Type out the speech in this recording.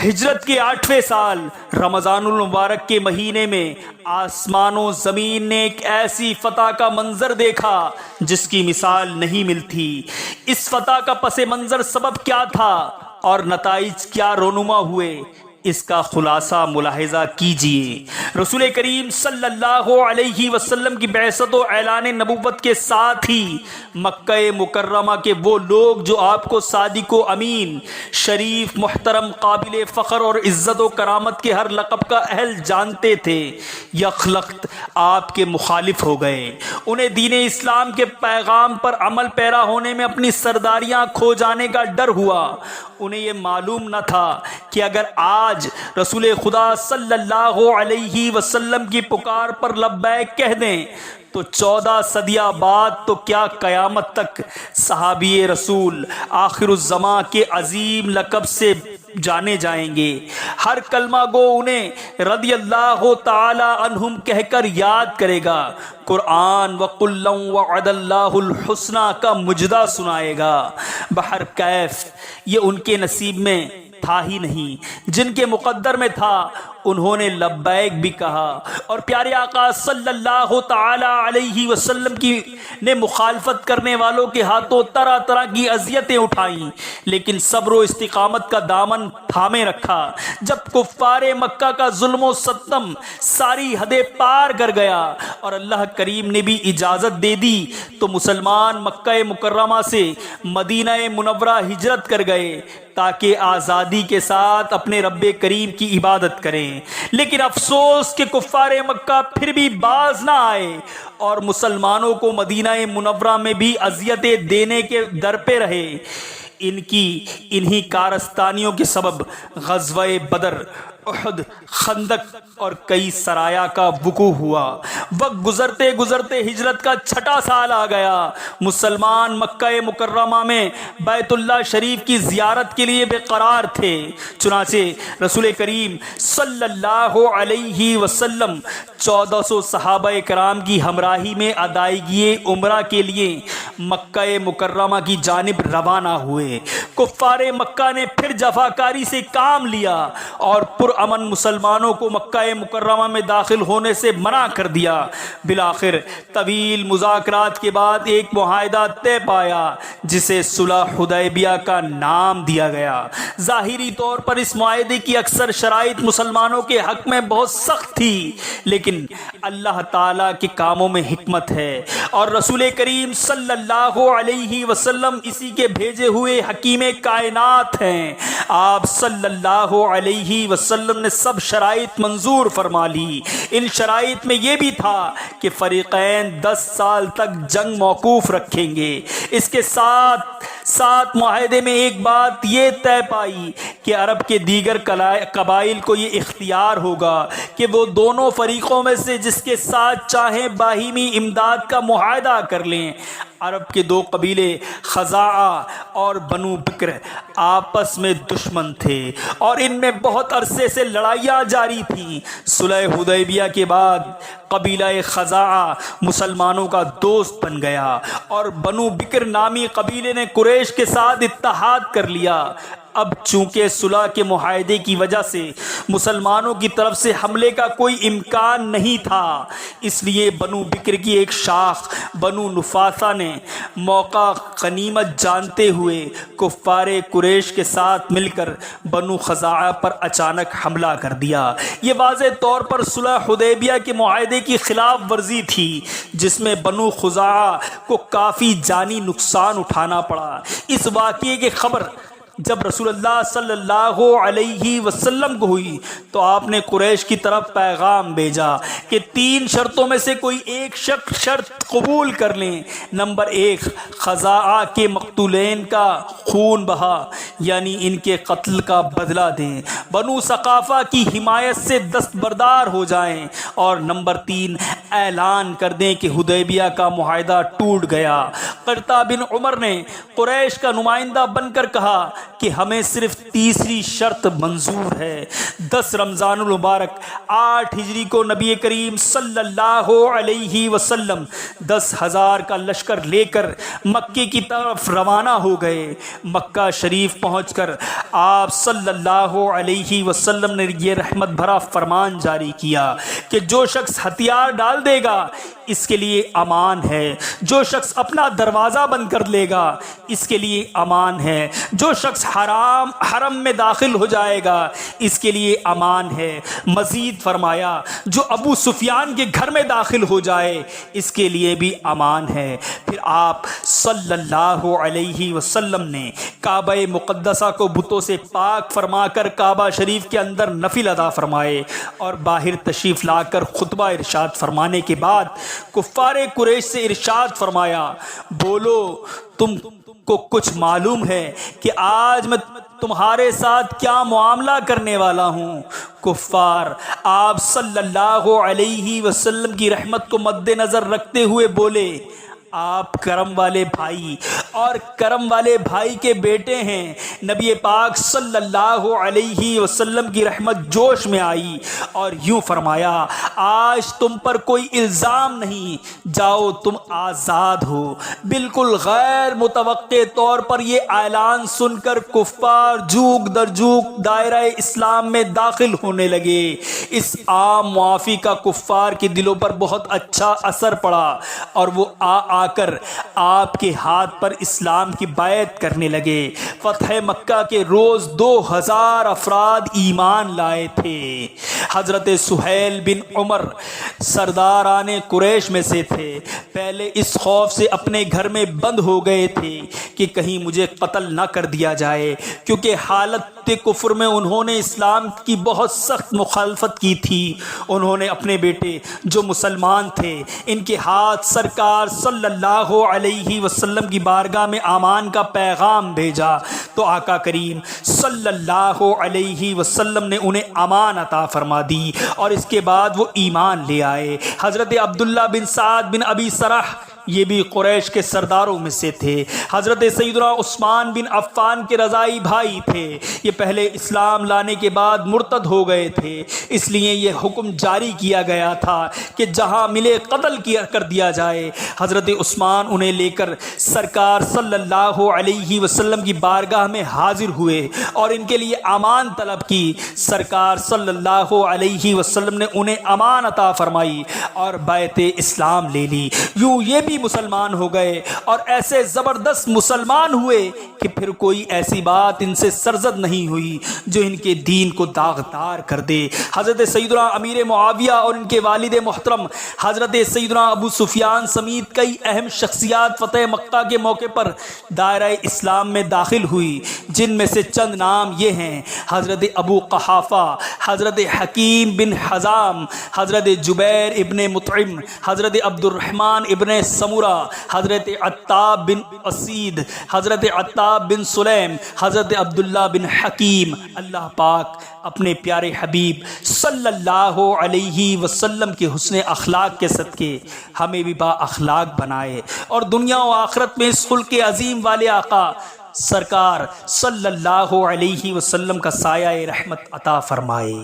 ہجرت کے 8ویں سال رمضان المبارک کے مہینے میں آسمان و زمین نے ایک ایسی فتح کا منظر دیکھا جس کی مثال نہیں ملتی۔ اس فتح کا پس منظر سبب کیا تھا اور نتائج کیا رونما ہوئے، اس کا خلاصہ ملاحظہ کیجئے۔ رسول کریم صلی اللہ علیہ وسلم کی بعثت و اعلان نبوت کے ساتھ ہی مکہ مکرمہ کے وہ لوگ جو آپ کو صادق و امین، شریف، محترم، قابل فخر اور عزت و کرامت کے ہر لقب کا اہل جانتے تھے، یکلخت آپ کے مخالف ہو گئے۔ انہیں دین اسلام کے پیغام پر عمل پیرا ہونے میں اپنی سرداریاں کھو جانے کا ڈر ہوا۔ انہیں یہ معلوم نہ تھا کہ اگر آج رسول خدا صلی اللہ علیہ وسلم کی پکار پر لبیک کہہ دیں تو 14 صدیاں بعد تو کیا قیامت تک صحابی رسول آخر الزماں کے عظیم لقب سے جانے جائیں گے۔ ہر کلمہ گو انہیں رضی اللہ تعالی عنہم کہہ کر یاد کرے گا، قرآن وَقُلًّا وَعَدَ اللَّهُ الْحُسْنَى کا مجدہ سنائے گا۔ بہر کیف یہ ان کے نصیب میں تھا ہی نہیں، جن کے مقدر میں تھا انہوں نے لبیک بھی کہا، اور پیارے آقا صلی اللہ تعالی علیہ وسلم کی نے مخالفت کرنے والوں کے ہاتھوں طرح طرح کی اذیتیں اٹھائیں، لیکن صبر و استقامت کا دامن تھامے رکھا۔ جب کفار مکہ کا ظلم و ستم ساری حدیں پار کر گیا اور اللہ کریم نے بھی اجازت دے دی تو مسلمان مکہ مکرمہ سے مدینہ منورہ ہجرت کر گئے تاکہ آزادی کے ساتھ اپنے رب کریم کی عبادت کریں۔ لیکن افسوس کہ کفار مکہ پھر بھی باز نہ آئے اور مسلمانوں کو مدینہ منورہ میں بھی اذیتیں دینے کے در پہ رہے۔ ان کی انہی کارستانیوں کے سبب غزوہ بدر، احد، خندق اور کئی سرایا کا وقوع ہوا۔ وقت گزرتے گزرتے ہجرت کا 6واں سال آ گیا۔ مسلمان مکہ مکرمہ میں بیت اللہ شریف کی زیارت کے لیے بے قرار تھے، چنانچہ رسول کریم صلی اللہ علیہ وسلم 1400 صحابہ کرام کی ہمراہی میں ادائیگی عمرہ کے لیے مکہ مکرمہ کی جانب روانہ ہوئے۔ کفار مکہ نے پھر جفاکاری سے کام لیا اور پرامن مسلمانوں کو مکہ مکرمہ میں داخل ہونے سے منع کر دیا۔ بالآخر طویل مذاکرات کے بعد ایک معاہدہ طے پایا جسے صلح حدیبیہ کا نام دیا گیا۔ ظاہری طور پر اس معاہدے کی اکثر شرائط مسلمانوں کے حق میں بہت سخت تھی، لیکن اللہ تعالیٰ کے کاموں میں حکمت ہے اور رسول کریم صلی اللہ علیہ وسلم اسی کے بھیجے ہوئے حکیم کائنات ہیں۔ آپ صلی اللہ علیہ وسلم نے سب شرائط منظور فرما لی۔ ان شرائط میں یہ بھی تھا کہ فریقین 10 سال تک جنگ موقوف رکھیں گے۔ اس کے ساتھ معاہدے میں ایک بات یہ طے پائی کہ عرب کے دیگر قبائل کو یہ اختیار ہوگا کہ وہ دونوں فریقوں میں سے جس کے ساتھ چاہیں باہمی امداد کا معاہدہ کر لیں۔ عرب کے 2 قبیلے خزاعہ اور بنو بکر آپس میں دشمن تھے اور ان میں بہت عرصے سے لڑائیاں جاری تھیں۔ صلح حدیبیہ کے بعد قبیلہ خزاعہ مسلمانوں کا دوست بن گیا اور بنو بکر نامی قبیلے نے قریش کے ساتھ اتحاد کر لیا۔ اب چونکہ صلح کے معاہدے کی وجہ سے مسلمانوں کی طرف سے حملے کا کوئی امکان نہیں تھا، اس لیے بنو بکر کی ایک شاخ بنو نفاثہ نے موقع غنیمت جانتے ہوئے کفار قریش کے ساتھ مل کر بنو خزاعہ پر اچانک حملہ کر دیا۔ یہ واضح طور پر صلح حدیبیہ کے معاہدے کی خلاف ورزی تھی جس میں بنو خزاعہ کو کافی جانی نقصان اٹھانا پڑا۔ اس واقعے کی خبر جب رسول اللہ صلی اللہ علیہ وسلم کو ہوئی تو آپ نے قریش کی طرف پیغام بھیجا کہ 3 شرطوں میں سے کوئی ایک شرط قبول کر لیں۔ نمبر 1، خزاعہ کے مقتولین کا خون بہا، یعنی ان کے قتل کا بدلہ دیں، بنو ثقافہ کی حمایت سے دستبردار ہو جائیں، اور نمبر 3، اعلان کر دیں کہ حدیبیہ کا معاہدہ ٹوٹ گیا۔ قرطہ بن عمر نے قریش کا نمائندہ بن کر کہا کہ ہمیں صرف تیسری شرط منظور ہے۔ 10 رمضان المبارک 8 ہجری کو نبی کریم صلی اللہ علیہ وسلم 10,000 کا لشکر لے کر مکے کی طرف روانہ ہو گئے۔ مکہ شریف پہنچ کر آپ صلی اللہ علیہ وسلم نے یہ رحمت بھرا فرمان جاری کیا کہ جو شخص ہتھیار ڈال دے گا اس کے لیے امان ہے، جو شخص اپنا دروازہ بند کر لے گا اس کے لیے امان ہے، جو شخص حرم میں داخل ہو جائے گا اس کے لیے امان ہے۔ مزید فرمایا جو ابو سفیان کے گھر میں داخل ہو جائے اس کے لیے بھی امان ہے۔ پھر آپ صلی اللہ علیہ وسلم نے کعبہ مقدسہ کو بتوں سے پاک فرما کر کعبہ شریف کے اندر نفل ادا فرمائے اور باہر تشریف لا کر خطبہ ارشاد فرمانے کے بعد کفار قریش سے ارشاد فرمایا، بولو تم کو کچھ معلوم ہے کہ آج میں تمہارے ساتھ کیا معاملہ کرنے والا ہوں؟ کفار آپ صلی اللہ علیہ وسلم کی رحمت کو مد نظر رکھتے ہوئے بولے، آپ کرم والے بھائی اور کرم والے بھائی کے بیٹے ہیں۔ نبی پاک صلی اللہ علیہ وسلم کی رحمت جوش میں آئی اور یوں فرمایا، آج تم پر کوئی الزام نہیں، جاؤ تم آزاد ہو۔ بالکل غیر متوقع طور پر یہ اعلان سن کر کفار جوک در جوک دائرہ اسلام میں داخل ہونے لگے۔ اس عام معافی کا کفار کے دلوں پر بہت اچھا اثر پڑا اور وہ آ کر آپ کے ہاتھ پر اسلام کی بیعت کرنے لگے۔ فتح مکہ کے روز 2000 افراد ایمان لائے تھے۔ حضرت سہیل بن عمر سرداران قریش میں سے تھے۔ پہلے اس خوف سے اپنے گھر میں بند ہو گئے تھے کہ کہیں مجھے قتل نہ کر دیا جائے، کیونکہ حالت کفر میں انہوں نے اسلام کی بہت سخت مخالفت کی تھی۔ انہوں نے اپنے بیٹے جو مسلمان تھے ان کے ہاتھ سرکار صلی اللہ علیہ وسلم کی بارگاہ میں امان کا پیغام بھیجا تو آقا کریم صلی اللہ علیہ وسلم نے انہیں امان عطا فرما دی اور اس کے بعد وہ ایمان لے آئے۔ حضرت عبداللہ بن سعد بن ابی سرح یہ بھی قریش کے سرداروں میں سے تھے۔ حضرت سیدنا عثمان بن عفان کے رضائی بھائی تھے۔ یہ پہلے اسلام لانے کے بعد مرتد ہو گئے تھے، اس لیے یہ حکم جاری کیا گیا تھا کہ جہاں ملے قتل کر دیا جائے۔ حضرت عثمان انہیں لے کر سرکار صلی اللہ علیہ وسلم کی بارگاہ میں حاضر ہوئے اور ان کے لیے امان طلب کی۔ سرکار صلی اللہ علیہ وسلم نے انہیں امان عطا فرمائی اور بیعت اسلام لے لی۔ یوں یہ بھی مسلمان ہو گئے اور ایسے زبردست مسلمان ہوئے کہ پھر کوئی ایسی بات ان سے سرزد نہیں ہوئی جو ان کے دین کو داغدار کر دے۔ حضرت سیدنا امیر معاویہ اور ان کے والد محترم حضرت سیدنا ابو سفیان سمیت کئی اہم شخصیات فتح مکہ کے موقع پر دائرہ اسلام میں داخل ہوئی، جن میں سے چند نام یہ ہیں: حضرت ابو قحافہ، حضرت حکیم بن حزام، حضرت جبیر ابن مطعم، حضرت عبد الرحمن ابن سمورہ، حضرت عتاب بن اسید، حضرت عتاب بن سلیم، حضرت عبداللہ بن حکیم۔ اللہ پاک اپنے پیارے حبیب صلی اللہ علیہ وسلم کے حسن اخلاق کے صدقے ہمیں بھی با اخلاق بنائے اور دنیا و آخرت میں اس خلق عظیم والے آقا سرکار صلی اللہ علیہ وسلم کا سایہ رحمت عطا فرمائے۔